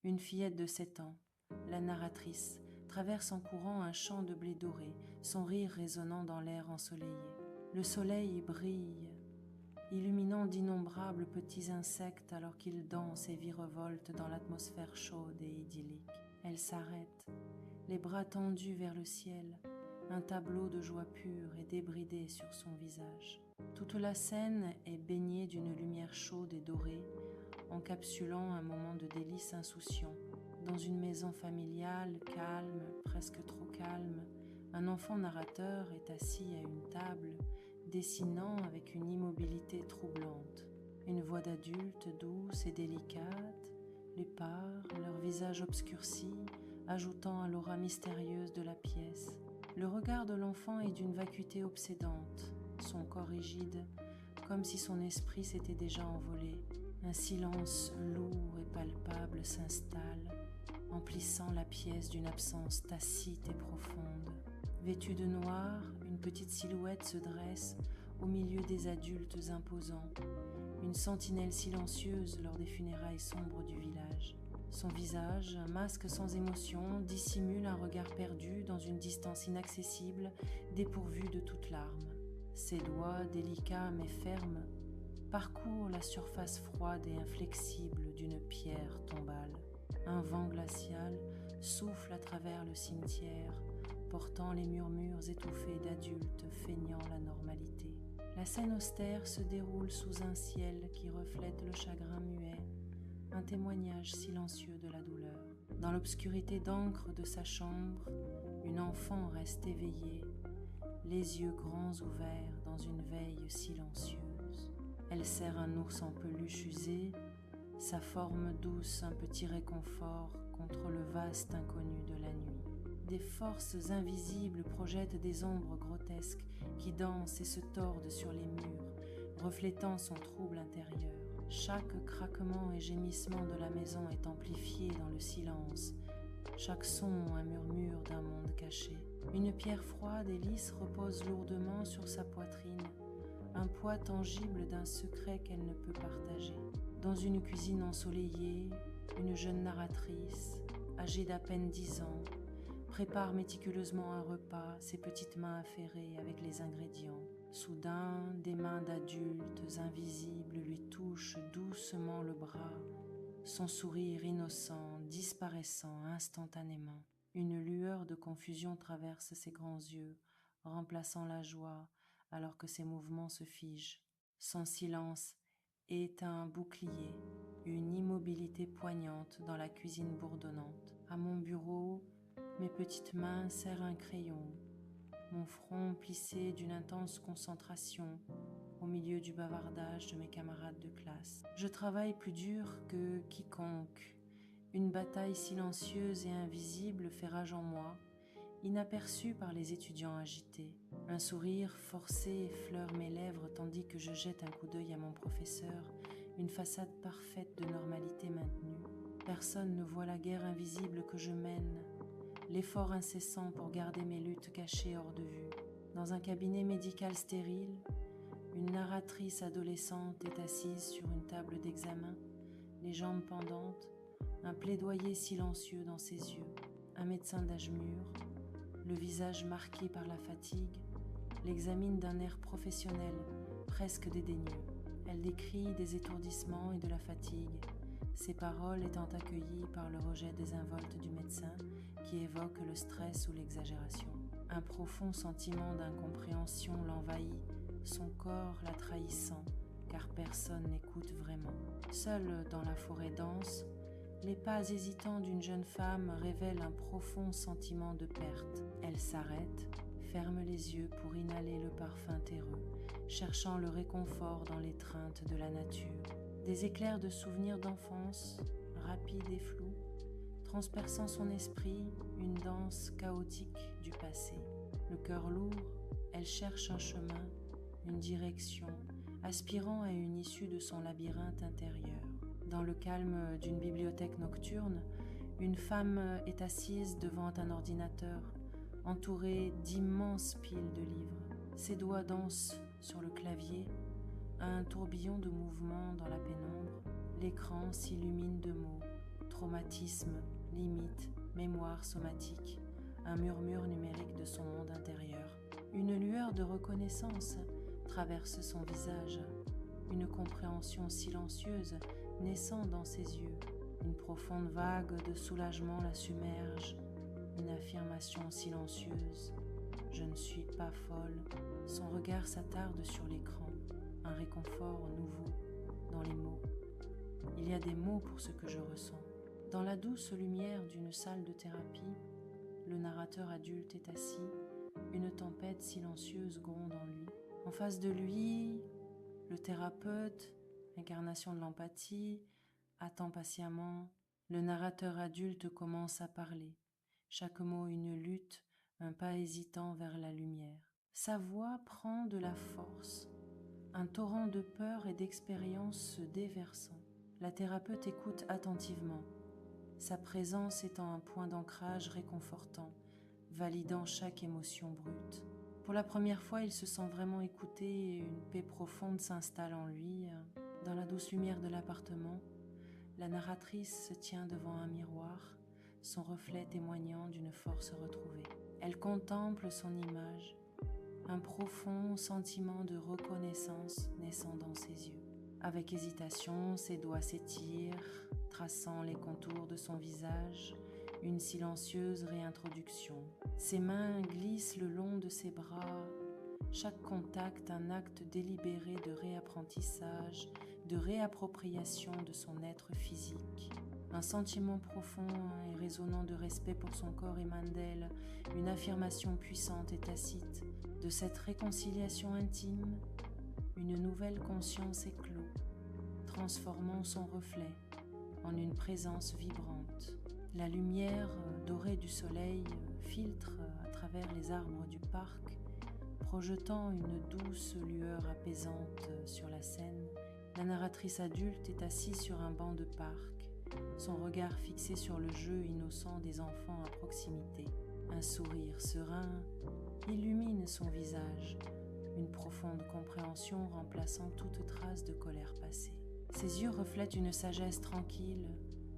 Une fillette de 7 ans, la narratrice, traverse en courant un champ de blé doré, son rire résonnant dans l'air ensoleillé. Le soleil brille, illuminant d'innombrables petits insectes alors qu'ils dansent et virevoltent dans l'atmosphère chaude et idyllique. Elle s'arrête, les bras tendus vers le ciel, un tableau de joie pure et débridé sur son visage. Toute la scène est baignée d'une lumière chaude et dorée, encapsulant un moment de délice insouciant. Dans une maison familiale, calme, presque trop calme, un enfant narrateur est assis à une table, dessinant avec une immobilité troublante. Une voix d'adulte douce et délicate les parle, leur visage obscurci, ajoutant à l'aura mystérieuse de la pièce. Le regard de l'enfant est d'une vacuité obsédante, son corps rigide, comme si son esprit s'était déjà envolé. Un silence lourd et palpable s'installe, emplissant la pièce d'une absence tacite et profonde. Vêtue de noir, une petite silhouette se dresse au milieu des adultes imposants, une sentinelle silencieuse lors des funérailles sombres du village. Son visage, un masque sans émotion, dissimule un regard perdu dans une distance inaccessible, dépourvue de toute larme. Ses doigts, délicats mais fermes, parcourent la surface froide et inflexible d'une pierre tombale. Un vent glacial souffle à travers le cimetière, portant les murmures étouffés d'adultes feignant la normalité. La scène austère se déroule sous un ciel qui reflète le chagrin muet, un témoignage silencieux de la douleur. Dans l'obscurité d'encre de sa chambre, une enfant reste éveillée, les yeux grands ouverts dans une veille silencieuse. Elle serre un ours en peluche usé, sa forme douce un petit réconfort contre le vaste inconnu de la nuit. Des forces invisibles projettent des ombres grotesques qui dansent et se tordent sur les murs, reflétant son trouble intérieur. Chaque craquement et gémissement de la maison est amplifié dans le silence, chaque son un murmure d'un monde caché. Une pierre froide et lisse repose lourdement sur sa poitrine, un poids tangible d'un secret qu'elle ne peut partager. Dans une cuisine ensoleillée, une jeune narratrice, âgée d'à peine 10 ans, prépare méticuleusement un repas, ses petites mains affairées avec les ingrédients. Soudain, des mains d'adultes invisibles lui touchent doucement le bras, son sourire innocent disparaissant instantanément. Une lueur de confusion traverse ses grands yeux, remplaçant la joie alors que ses mouvements se figent. Son silence est un bouclier, une immobilité poignante dans la cuisine bourdonnante. À mon bureau, mes petites mains serrent un crayon, mon front plissé d'une intense concentration au milieu du bavardage de mes camarades de classe. Je travaille plus dur que quiconque. Une bataille silencieuse et invisible fait rage en moi, inaperçue par les étudiants agités. Un sourire forcé effleure mes lèvres tandis que je jette un coup d'œil à mon professeur, une façade parfaite de normalité maintenue. Personne ne voit la guerre invisible que je mène, l'effort incessant pour garder mes luttes cachées hors de vue. Dans un cabinet médical stérile, une narratrice adolescente est assise sur une table d'examen, les jambes pendantes, un plaidoyer silencieux dans ses yeux. Un médecin d'âge mûr, le visage marqué par la fatigue, l'examine d'un air professionnel, presque dédaigneux. Elle décrit des étourdissements et de la fatigue, ses paroles étant accueillies par le rejet désinvolte du médecin qui évoque le stress ou l'exagération. Un profond sentiment d'incompréhension l'envahit, son corps la trahissant, car personne n'écoute vraiment. Seule dans la forêt dense, les pas hésitants d'une jeune femme révèlent un profond sentiment de perte. Elle s'arrête, ferme les yeux pour inhaler le parfum terreux, cherchant le réconfort dans l'étreinte de la nature. Des éclairs de souvenirs d'enfance, rapides et flous, transperçant son esprit, une danse chaotique du passé. Le cœur lourd, elle cherche un chemin, une direction, aspirant à une issue de son labyrinthe intérieur. Dans le calme d'une bibliothèque nocturne, une femme est assise devant un ordinateur, entourée d'immenses piles de livres. Ses doigts dansent sur le clavier, un tourbillon de mouvements dans la pénombre. L'écran s'illumine de mots, traumatisme, limite, mémoire somatique, un murmure numérique de son monde intérieur. Une lueur de reconnaissance traverse son visage, une compréhension silencieuse naissant dans ses yeux. Une profonde vague de soulagement la submerge, une affirmation silencieuse. Je ne suis pas folle. Son regard s'attarde sur l'écran, un réconfort nouveau dans les mots. Il y a des mots pour ce que je ressens. Dans la douce lumière d'une salle de thérapie, le narrateur adulte est assis, une tempête silencieuse gronde en lui. En face de lui, le thérapeute, incarnation de l'empathie, attend patiemment. Le narrateur adulte commence à parler. Chaque mot une lutte, un pas hésitant vers la lumière. Sa voix prend de la force, un torrent de peur et d'expérience se déversant. La thérapeute écoute attentivement, sa présence étant un point d'ancrage réconfortant, validant chaque émotion brute. Pour la première fois, il se sent vraiment écouté et une paix profonde s'installe en lui. Dans la douce lumière de l'appartement, la narratrice se tient devant un miroir, son reflet témoignant d'une force retrouvée. Elle contemple son image, un profond sentiment de reconnaissance naissant dans ses yeux. Avec hésitation, ses doigts s'étirent, traçant les contours de son visage, une silencieuse réintroduction. Ses mains glissent le long de ses bras, chaque contact un acte délibéré de réapprentissage, de réappropriation de son être physique. Un sentiment profond et résonnant de respect pour son corps émane d'elle, une affirmation puissante et tacite. De cette réconciliation intime, une nouvelle conscience éclot, transformant son reflet en une présence vibrante. La lumière dorée du soleil filtre à travers les arbres du parc, projetant une douce lueur apaisante sur la scène. La narratrice adulte est assise sur un banc de parc, son regard fixé sur le jeu innocent des enfants à proximité. Un sourire serein illumine son visage, une profonde compréhension remplaçant toute trace de colère passée. Ses yeux reflètent une sagesse tranquille,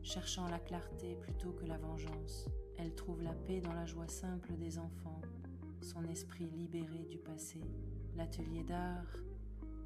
cherchant la clarté plutôt que la vengeance. Elle trouve la paix dans la joie simple des enfants, son esprit libéré du passé. L'atelier d'art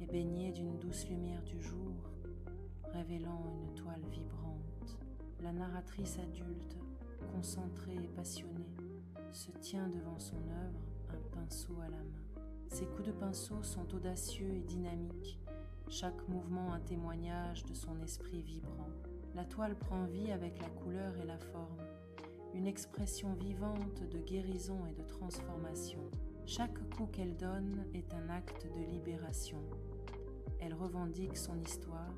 est baigné d'une douce lumière du jour, révélant une toile vibrante. La narratrice adulte, concentrée et passionnée, se tient devant son œuvre, un pinceau à la main. Ses coups de pinceau sont audacieux et dynamiques, chaque mouvement un témoignage de son esprit vibrant. La toile prend vie avec la couleur et la forme, une expression vivante de guérison et de transformation. Chaque coup qu'elle donne est un acte de libération. Elle revendique son histoire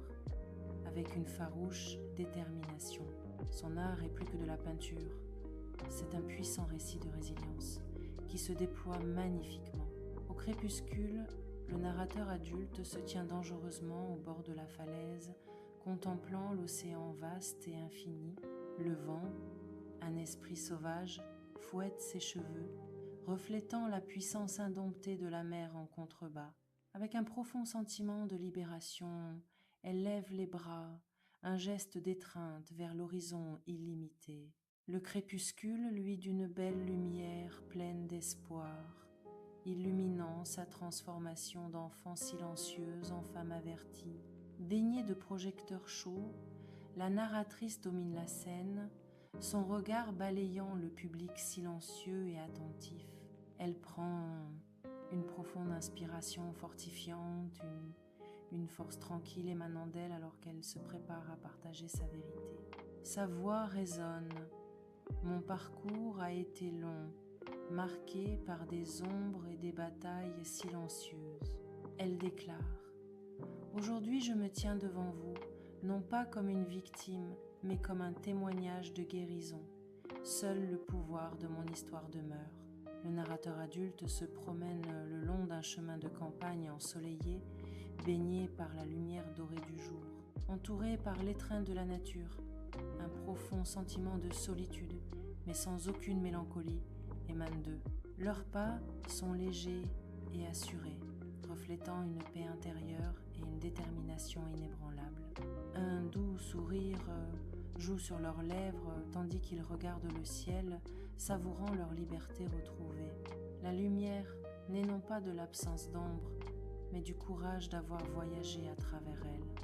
avec une farouche détermination. Son art est plus que de la peinture. C'est un puissant récit de résilience qui se déploie magnifiquement. Au crépuscule, le narrateur adulte se tient dangereusement au bord de la falaise, contemplant l'océan vaste et infini. Le vent, un esprit sauvage, fouette ses cheveux, reflétant la puissance indomptée de la mer en contrebas. Avec un profond sentiment de libération, elle lève les bras, un geste d'étreinte vers l'horizon illimité. Le crépuscule, lui, d'une belle lumière pleine d'espoir, illuminant sa transformation d'enfant silencieuse en femme avertie. Baignée de projecteurs chauds, la narratrice domine la scène, son regard balayant le public silencieux et attentif. Elle prend une profonde inspiration fortifiante, une force tranquille émanant d'elle alors qu'elle se prépare à partager sa vérité. Sa voix résonne. Mon parcours a été long, marqué par des ombres et des batailles silencieuses. Elle déclare : aujourd'hui, je me tiens devant vous, non pas comme une victime, mais comme un témoignage de guérison. Seul le pouvoir de mon histoire demeure. Le narrateur adulte se promène le long d'un chemin de campagne ensoleillé, baigné par la lumière dorée du jour. Entouré par l'étreinte de la nature, un profond sentiment de solitude, mais sans aucune mélancolie, émane d'eux. Leurs pas sont légers et assurés, reflétant une paix intérieure et une détermination inébranlable. Un doux sourire joue sur leurs lèvres tandis qu'ils regardent le ciel, savourant leur liberté retrouvée. La lumière n'est non pas de l'absence d'ombre, mais du courage d'avoir voyagé à travers elle.